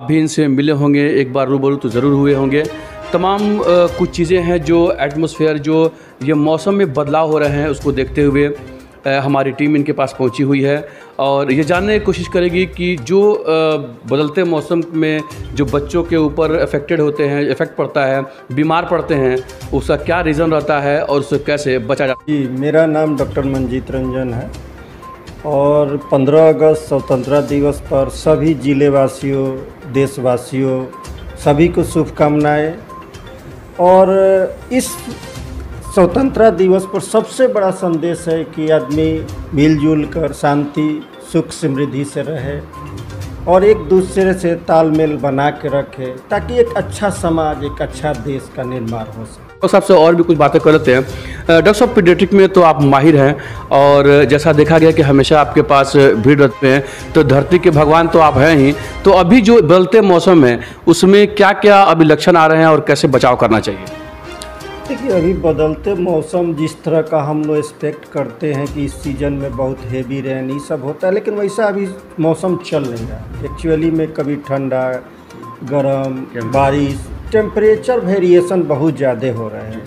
भी इनसे मिले होंगे, एक बार रूबरू तो ज़रूर हुए होंगे। तमाम कुछ चीज़ें हैं जो एटमॉस्फेयर, जो ये मौसम में बदलाव हो रहे हैं, उसको देखते हुए हमारी टीम इनके पास पहुंची हुई है और ये जानने की कोशिश करेगी कि जो बदलते मौसम में जो बच्चों के ऊपर अफेक्टेड होते हैं, इफ़ेक्ट पड़ता है, बीमार पड़ते हैं, उसका क्या रीज़न रहता है और उससे कैसे बचा जाता है। जी, मेरा नाम डॉक्टर मंजीत रंजन है और 15 अगस्त स्वतंत्रता दिवस पर सभी ज़िलेवासियों, देशवासियों सभी को शुभकामनाएं। और इस स्वतंत्रता दिवस पर सबसे बड़ा संदेश है कि आदमी मिलजुल कर शांति, सुख, समृद्धि से रहे और एक दूसरे से तालमेल बना के रखे ताकि एक अच्छा समाज, एक अच्छा देश का निर्माण हो सके। डॉक्टर साहब से और भी कुछ बातें कर लेते हैं। डॉक्टर साहब, पीडियाट्रिक में तो आप माहिर हैं और जैसा देखा गया कि हमेशा आपके पास भीड़ रहते हैं, तो धरती के भगवान तो आप हैं ही। तो अभी जो बदलते मौसम है उसमें क्या क्या अभी लक्षण आ रहे हैं और कैसे बचाव करना चाहिए? देखिए, अभी बदलते मौसम जिस तरह का हम लोग एक्सपेक्ट करते हैं कि इस सीज़न में बहुत हेवी रेन ये सब होता है, लेकिन वैसा अभी मौसम चल नहीं रहा। एक्चुअली में कभी ठंडा, गर्म, बारिश, टेम्परेचर वेरिएशन बहुत ज़्यादा हो रहे हैं,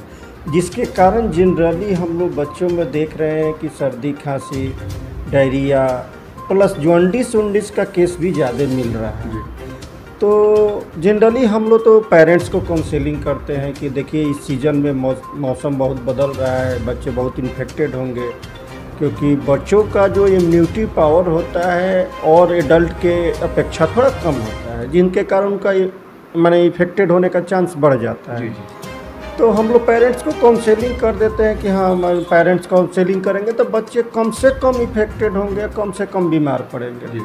जिसके कारण जनरली हम लोग बच्चों में देख रहे हैं कि सर्दी, खांसी, डायरिया प्लस जॉन्डिस का केस भी ज़्यादा मिल रहा है। तो जनरली हम लोग तो पेरेंट्स को काउंसलिंग करते हैं कि देखिए इस सीज़न में मौसम बहुत बदल रहा है, बच्चे बहुत इन्फेक्टेड होंगे, क्योंकि बच्चों का जो इम्यूनिटी पावर होता है और एडल्ट के अपेक्षा थोड़ा कम होता है, जिनके कारण उनका माने इन्फेक्टेड होने का चांस बढ़ जाता है। तो हम लोग पेरेंट्स को काउंसलिंग कर देते हैं कि हाँ, हमारे पेरेंट्स काउंसलिंग करेंगे तो बच्चे कम से कम इन्फेक्टेड होंगे, कम से कम बीमार पड़ेंगे।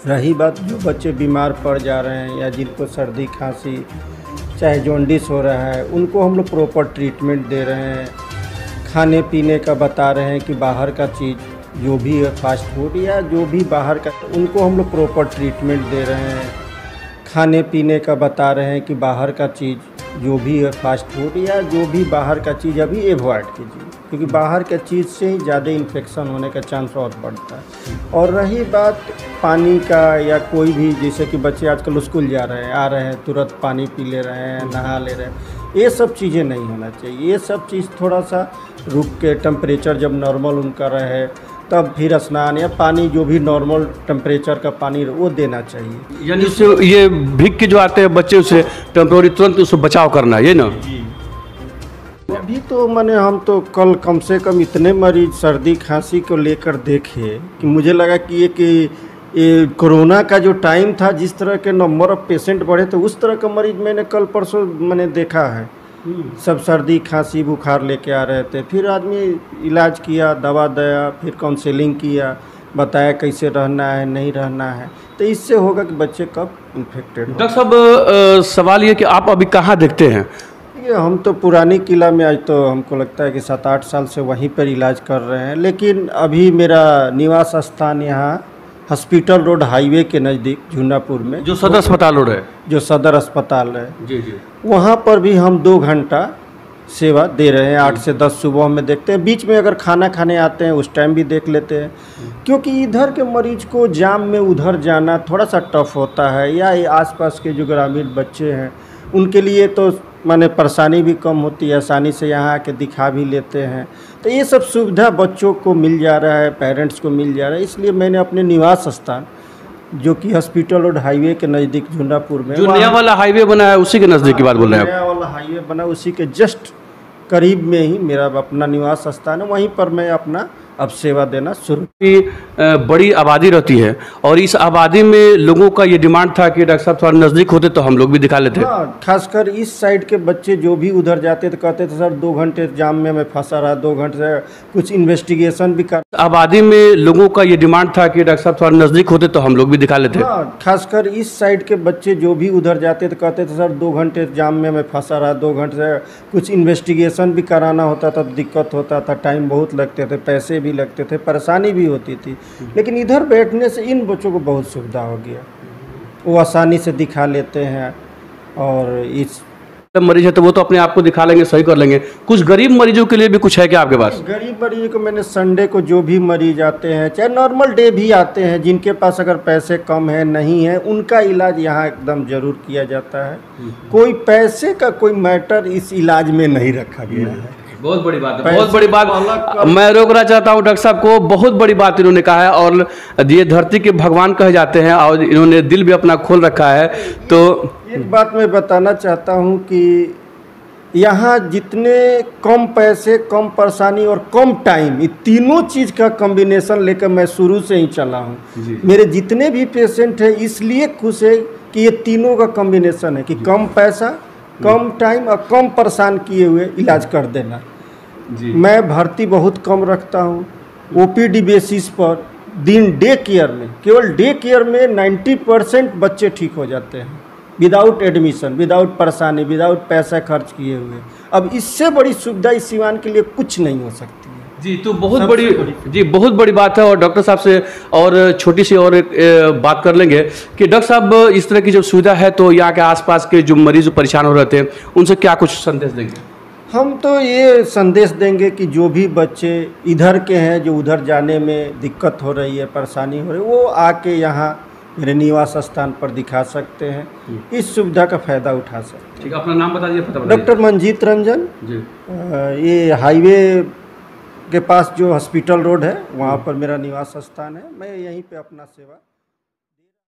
रही बात जो बच्चे बीमार पड़ जा रहे हैं या जिनको सर्दी, खांसी, चाहे जॉन्डिस हो रहा है, उनको हम लोग प्रॉपर ट्रीटमेंट दे रहे हैं। खाने पीने का बता रहे हैं कि बाहर का चीज़ जो भी है, फास्ट फूड या जो भी बाहर का, उनको हम लोग प्रॉपर ट्रीटमेंट दे रहे हैं। खाने पीने का बता रहे हैं कि बाहर का चीज़ जो भी है, फास्ट फूड या जो भी बाहर का चीज़ अभी अवॉइड कीजिए, क्योंकि बाहर के चीज़ से ही ज़्यादा इन्फेक्शन होने का चांस और बढ़ता है। और रही बात पानी का या कोई भी, जैसे कि बच्चे आजकल स्कूल जा रहे हैं, आ रहे हैं, तुरंत पानी पी ले रहे हैं, नहा ले रहे हैं, ये सब चीज़ें नहीं होना चाहिए। ये सब चीज़ थोड़ा सा रुक के टेम्परेचर जब नॉर्मल उनका रहे तब फिर स्नान या पानी जो भी नॉर्मल टेम्परेचर का पानी वो देना चाहिए। यानी उससे ये भीग के जो आते हैं बच्चे, उससे टेम्प्रोरी तुरंत उससे बचाव करना है, ये ना? अभी तो मैंने हम तो कल कम से कम इतने मरीज सर्दी खांसी को लेकर देखे कि मुझे लगा कि ये कोरोना का जो टाइम था, जिस तरह के नंबर ऑफ पेशेंट बढ़े थे, उस तरह का मरीज मैंने कल परसों मैंने देखा है। सब सर्दी, खांसी, बुखार लेके आ रहे थे। फिर आदमी इलाज किया, दवा दिया, फिर काउंसलिंग किया, बताया कैसे रहना है, नहीं रहना है। तो इससे होगा कि बच्चे कब इन्फेक्टेड हो। डॉक्टर साहब, सवाल ये कि आप अभी कहाँ देखते हैं? ये हम तो पुरानी किला में, आज तो हमको लगता है कि 7-8 साल से वहीं पर इलाज कर रहे हैं, लेकिन अभी मेरा निवास स्थान यहाँ हॉस्पिटल रोड हाईवे के नज़दीक झुंडापुर में, जो सदर अस्पताल रोड है, जो सदर अस्पताल है, जी जी, वहाँ पर भी हम 2 घंटा सेवा दे रहे हैं। 8 से 10 सुबह में देखते हैं, बीच में अगर खाना खाने आते हैं उस टाइम भी देख लेते हैं, क्योंकि इधर के मरीज को जाम में उधर जाना थोड़ा सा टफ होता है, या आसपास के जो ग्रामीण बच्चे हैं उनके लिए तो माने परेशानी भी कम होती है, आसानी से यहाँ आके दिखा भी लेते हैं। तो ये सब सुविधा बच्चों को मिल जा रहा है, पेरेंट्स को मिल जा रहा है, इसलिए मैंने अपने निवास स्थान जो कि हॉस्पिटल रोड हाईवे के नज़दीक झुंडापुर में, जो नया वाला हाईवे बना है उसी के नज़दीक की बात बोल रहे हैं? नया वाला हाईवे बना उसी के जस्ट करीब में ही मेरा अपना निवास स्थान है, वहीं पर मैं अपना अब सेवा देना शुरू। बड़ी आबादी रहती है और इस आबादी में लोगों का ये डिमांड था कि डॉक्टर साहब थोड़ा नज़दीक होते तो हम लोग भी दिखा लेते। हाँ, खासकर इस साइड के बच्चे जो भी उधर जाते थे कहते थे सर 2 घंटे जाम में मैं फंसा रहा, 2 घंटे से कुछ इन्वेस्टिगेशन भी कर। आबादी में लोगों का ये डिमांड था कि डॉक्टर साहब थोड़ा नज़दीक होते तो हम लोग भी दिखा लेते। हाँ, खासकर इस साइड के बच्चे जो भी उधर जाते थे कहते थे सर 2 घंटे जाम में मैं फंसा रहा, 2 घंटे से कुछ इन्वेस्टिगेशन भी कराना होता था, दिक्कत होता था, टाइम बहुत लगते थे, पैसे भी लगते थे, परेशानी भी होती थी। लेकिन इधर बैठने से इन बच्चों को बहुत सुविधा हो गया, वो आसानी से दिखा लेते हैं और इस मरीज है तो वो तो अपने आप को दिखा लेंगे, सही कर लेंगे। कुछ गरीब मरीजों के लिए भी कुछ है क्या आपके पास? गरीब मरीज को मैंने संडे को जो भी मरीज आते हैं, चाहे नॉर्मल डे भी आते हैं, जिनके पास अगर पैसे कम है नहीं है, उनका इलाज यहाँ एकदम ज़रूर किया जाता है। कोई पैसे का कोई मैटर इस इलाज में नहीं रखा गया है। बहुत बड़ी बात है, बहुत बड़ी बात। मैं रोकना चाहता हूँ डॉक्टर साहब को, बहुत बड़ी बात इन्होंने कहा है और ये धरती के भगवान कहे जाते हैं और इन्होंने दिल भी अपना खोल रखा है। तो एक बात मैं बताना चाहता हूँ कि यहाँ जितने कम पैसे, कम परेशानी और कम टाइम, ये तीनों चीज़ का कॉम्बिनेशन लेकर मैं शुरू से ही चला हूँ। मेरे जितने भी पेशेंट हैं इसलिए खुश है कि ये तीनों का कॉम्बिनेशन है कि कम पैसा, कम टाइम और कम परेशान किए हुए इलाज कर देना। मैं भर्ती बहुत कम रखता हूँ, ओपीडी बेसिस पर दिन डे केयर में, केवल डे केयर में 90% बच्चे ठीक हो जाते हैं विदाउट एडमिशन, विदाउट परेशानी, विदाउट पैसा खर्च किए हुए। अब इससे बड़ी सुविधा इस सिवान के लिए कुछ नहीं हो सकती है। जी, तो बहुत बड़ी बात है। और डॉक्टर साहब से और छोटी सी और एक बात कर लेंगे कि डॉक्टर साहब इस तरह की जब सुविधा है तो यहाँ के आसपास के जो मरीज परेशान हो रहे थे उनसे क्या कुछ संदेश देंगे? हम तो ये संदेश देंगे कि जो भी बच्चे इधर के हैं, जो उधर जाने में दिक्कत हो रही है, परेशानी हो रही है, वो आके यहाँ मेरे निवास स्थान पर दिखा सकते हैं, इस सुविधा का फ़ायदा उठा सकते हैं। ठीक है, अपना नाम बता दीजिए, पता बताइए। डॉक्टर मंजीत रंजन जी। ये हाईवे के पास जो हॉस्पिटल रोड है वहाँ पर मेरा निवास स्थान है। मैं यहीं पे अपना सेवा